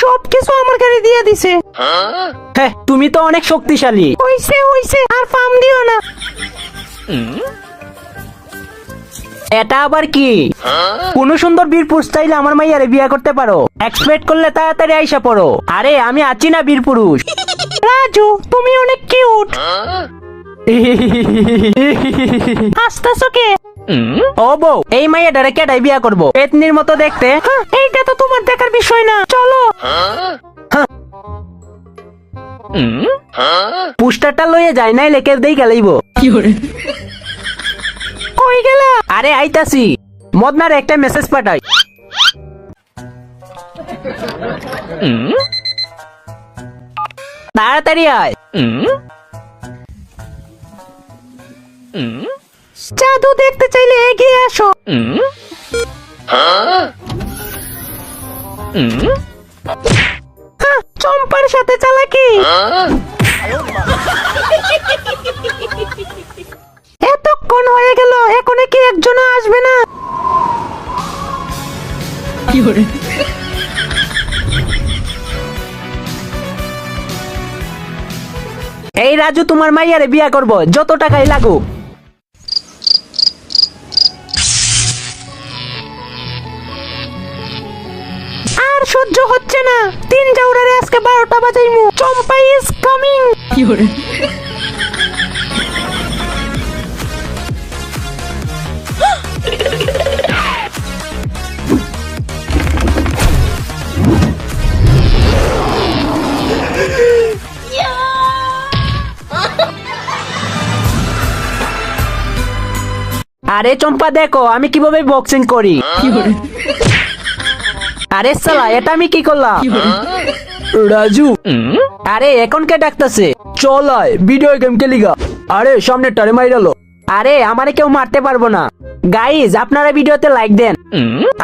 সবকিছু আমার গাড়ি দিয়ে দিছে। হ্যাঁ, তুমি তো অনেক শক্তিশালী। হইছে আর ফার্ম দিও না। এটা আবার কি? কোন সুন্দর বীরপুরুষ চাইলে আমার মাইয়ারে বিয়ে করতে পারো। এক্সপেক্ট করলে তাড়াতাড়ি আইসা পড়ো। আরে আমি আছি না বীরপুরুষ। রাজু তুমি অনেক কিউট। হাসতেছো কে? ও বউ, এই মাইয়াটারে কেডাই বিয়ে করবো? পেতনির মতো দেখতে। এইটা তো তোমার দেখার বিষয় না, চলো। পুস্টারটা লইয়ে যায় নাই লেখে দেই গেলাইব। কই গেলা? আরে আইতাছি। মদনার একটা মেসেজ পাঠাই। তাড়াতাড়ি আয়। জাদু দেখতে চাইলে এগিয়ে আসো। চম্পার সাথে চালাকি। এতক্ষণ হয়ে গেল, এখনো কি একজনও আসবে না? এই রাজু তোমার মাইয়ারে বিয়া করব, যত টাকাই লাগুক। আর সহ্য হচ্ছে না, 3 জাউরারে আজকে 12টা বাজাইমু। চম্পা ইজ কামিং। আরে চম্পা দেখো আমি কিভাবে বক্সিং করি। আরে সালা, এটা আমি কি করলাম? রাজু, আরে এখন কে ডাকতেছে? চল আয় ভিডিও গেম খেলিগা। আরে সামনে টারে মাইরালো। আরে আমারে কেউ মারতে পারবো না। গাইজ আপনারা ভিডিওতে লাইক দেন।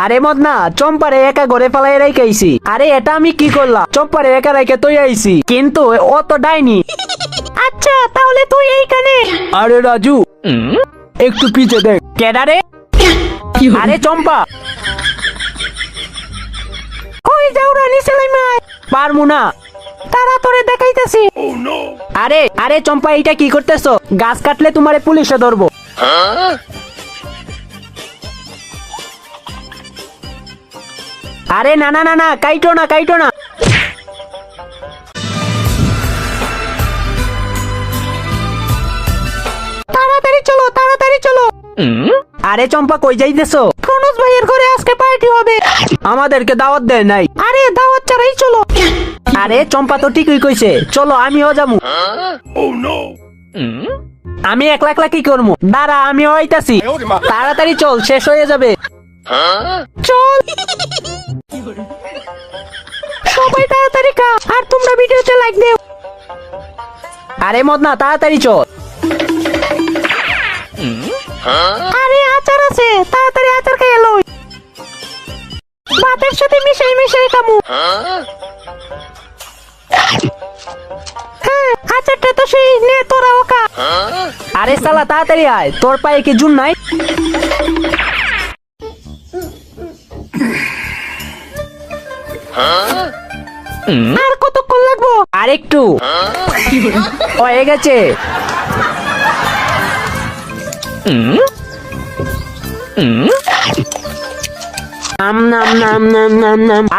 আরে মদনা, চম্পারে একা ঘরে পালাই রাইখাইছি। আরে এটা আমি কি করলাম? চম্পারে একা রাইখে তুই আইছি, কিন্তু ও তো ডাইনি। আচ্ছা তাহলে তুই এইখানে। আরে রাজু, একটু পিছে দেখ। কেডারে? আরে চম্পা। কই জাউরা নিচে লাইমাই। পারমু না। তারা তোরে দেখাইতেছি। আরে আরে চম্পা, এইটা কি করতেছো? গাছ কাটলে তোমারে পুলিশে ধরবো। আরে না না না না, কাইটো না কাইটো না। তাড়াতাড়ি চলো, তাড়াতাড়ি চলো। আরে চম্পা কই যাইতেছো? প্রনোজ ভাইয়ের ঘরে আজকে পার্টি হবে। আমাদেরকে দাওয়াত দেয় নাই। আরে দাওয়াত ছাড়াই চলো। আরে চম্পা তো ঠিকই কইছে, চলো আমিও যাবো। আমি একলা একলা কি করবো? দাঁড়া আমিও আইতাছি। তাড়াতাড়ি চল, শেষ হয়ে যাবে। চল সবাই তাড়াতাড়ি খা, আর তোমরা ভিডিওতে লাইক দিও। আরে মদনা তাড়াতাড়ি চল। আরে আচার আছে, তাড়াতাড়ি আচার খেয়ে লই। ভাতের সাথে মিশাই মিশাই খামু। হ্যাঁ আচারটা তো সেই, নে তোরাও খা। আরে সালা তাড়াতাড়ি আয়, তোর পায়ে কি জুন নাই? আর কতক্ষণ লাগবো? আরেকটু হয়ে গেছে।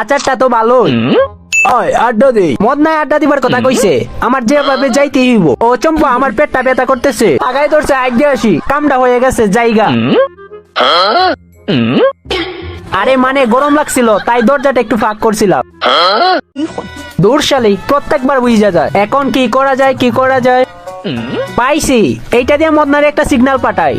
আচারটা তো ভালো। আড্ডা দেই। মদনায় আড্ডা দিবার কথা কইছে, আমার যেভাবে যাইতে হইব। ও চম্পা, আমার পেটটা ব্যথা করতেছে। আগাই ধরছে, আগে আসি। কামটা হয়ে গেছে, জায়গা। আরে মানে গরম লাগছিল, তাই দরজাটা একটু ফাঁক করছিলাম। দূরশালী, প্রত্যেকবার বুঝা যায়। এখন কি করা যায়, কি করা যায়? পাইছি, এইটা দিয়ে মদনারে একটা সিগন্যাল পাঠাই।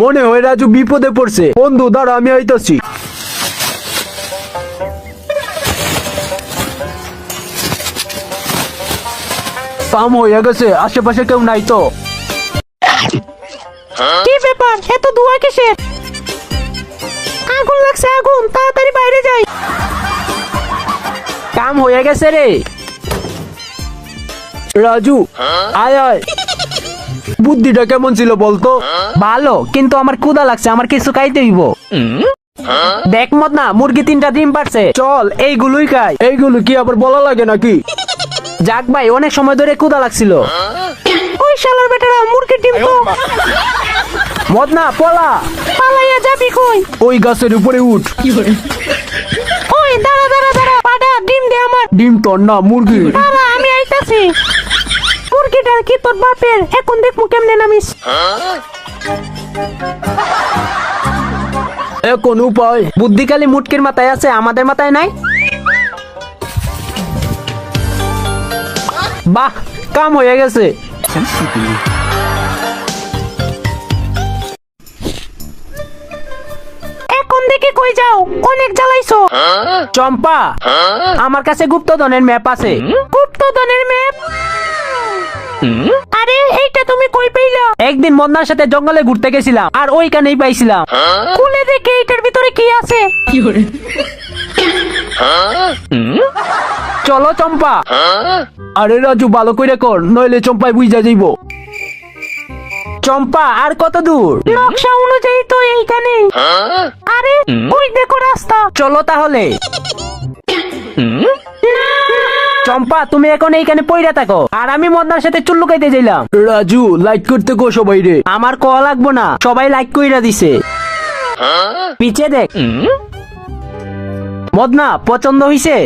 মনে হয় রাজু বিপদে পড়ছে। বন্ধু দাঁড়া, আমি আইতাছি। কাম হয়ে গেছে, আশেপাশে কেউ নাই তো? কি ব্যাপার, এত ধোঁয়া কিসের? আগুন লাগছে, আগুন, তাড়াতাড়ি বাইরে যাই। কাম হয়ে গেছে রে। রাজু আয় আয়। বুদ্ধিটা কেমন ছিল বলতো? ভালো, কিন্তু আমার ক্ষুধা লাগছে, আমার কিছু খাইতে হইব। দেখ মদনা, মুরগি 3টা ডিম পারছে, চল এইগুলোই খাই। এইগুলো কি আবার বলা লাগে নাকি? যাক ভাই, অনেক সময় ধরে ক্ষুধা লাগছিল। ওই শালার বেটারা মুরগির ডিম তো। মদনা পলা, পালাইয়া যাবি কই? ওই গাছের উপরে উঠ। ওই দাঁড়া দাঁড়া দাঁড়া, পাডা ডিম দে আমার। ডিম তোর না, মুরগি। দাঁড়া, আমি আইতাছি। মুরগিটার কি তোর বাপের? এখন দেখমু কেমনে নামিস। এখন উপায়? বুদ্ধি খালি মুটকির মাথায় আছে, আমাদের মাথায় নাই। বাহ, কাম হয়ে গেছে। এখন দেখি কই যাও, অনেক জ্বালাইছো। চম্পা, আমার কাছে গুপ্তধনের ম্যাপ আছে। গুপ্তধনের ম্যাপ? আরে এইটা তুমি কই পেইলা? একদিন মদনার সাথে জঙ্গলে ঘুরতে গেছিলাম, আর ওইখানেই পাইছিলাম। খুলে দেখে এইটার ভিতরে কি আছে। চলো চম্পা। আরে রাজু, ভালো করে কর, নইলে চম্পায় বুঝা যাইব। চম্পা, আর কত দূর? নকশা অনুযায়ী তো এইখানে। আরে ওই দেখো রাস্তা। চলো তাহলে। চম্পা, তুমি এখন এইখানে পইরা থাকো, আর আমি মদনার সাথে চুল লুকাইতে যাইলাম। রাজু, লাইক করতে কো সবাই রে। আমার কল লাগবো না, সবাই লাইক কইরা দিছে। পিছে দেখ। মদনা, পছন্দ হইছে?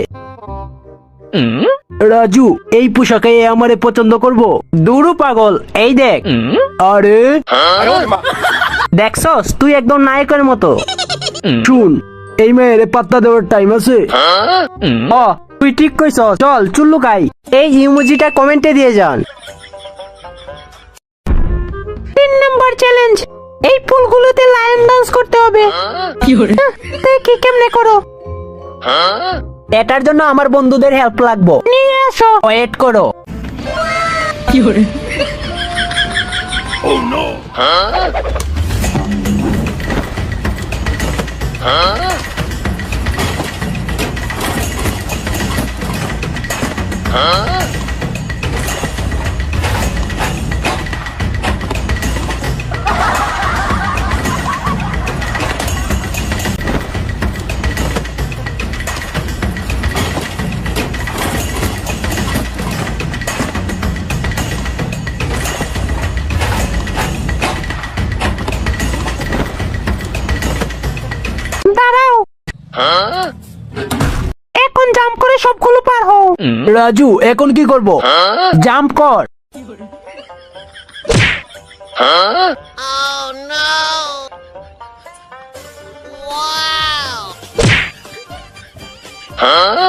রাজু, এই পোশাকে আমারে পছন্দ করবো? দূরু পাগল, এই দেখ। আরে দেখছস, তুই একদম নায়কের মতো। শুন, এই মেয়ের পাত্তা দেওয়ার টাইম আছে? ও, তুই ঠিক কইছ, চল চুল্লু খাই। এই ইমোজিটা কমেন্টে দিয়ে যান। 3 নাম্বার চ্যালেঞ্জ, এই ফুলগুলোতে লায়ন ডান্স করতে হবে। দেখি কেমনে করো। এটার জন্য আমার বন্ধুদের হেল্প লাগবো। নিয়ে আসো। ওয়েট করো। দাঁড়াও, এখন জাম্প করে সবগুলো পার হও। রাজু, এখন কি করব? জাম্প কর।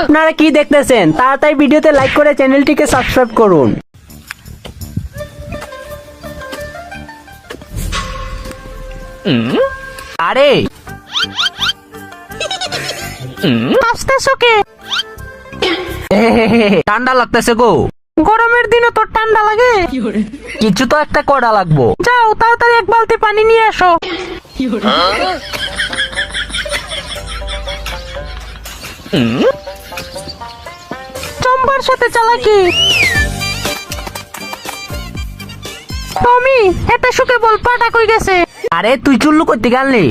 আপনারা কি দেখতেছেন? তাড়াতাড়ি ভিডিওতে লাইক করে চ্যানেলটিকে সাবস্ক্রাইব করুন। আরে আসতেছো কে? ঠান্ডা লাগতেছে গো। গরমের দিনে তো ঠান্ডা লাগে। কিছু তো একটা করা লাগবো। যাও তাড়াতাড়ি এক বালতি পানি নিয়ে আসো। চম্পার সাথে চালাকি। টমি, এটা শুকে বল পাটা কই গেছে? আরে তুই চুল্লু করতে গেলি?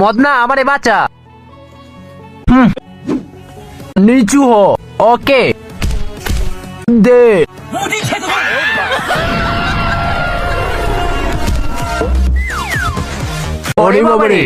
মদনা, আমারে বাঁচা। নিচু হ। ওকে দে। ওরে বাবারে।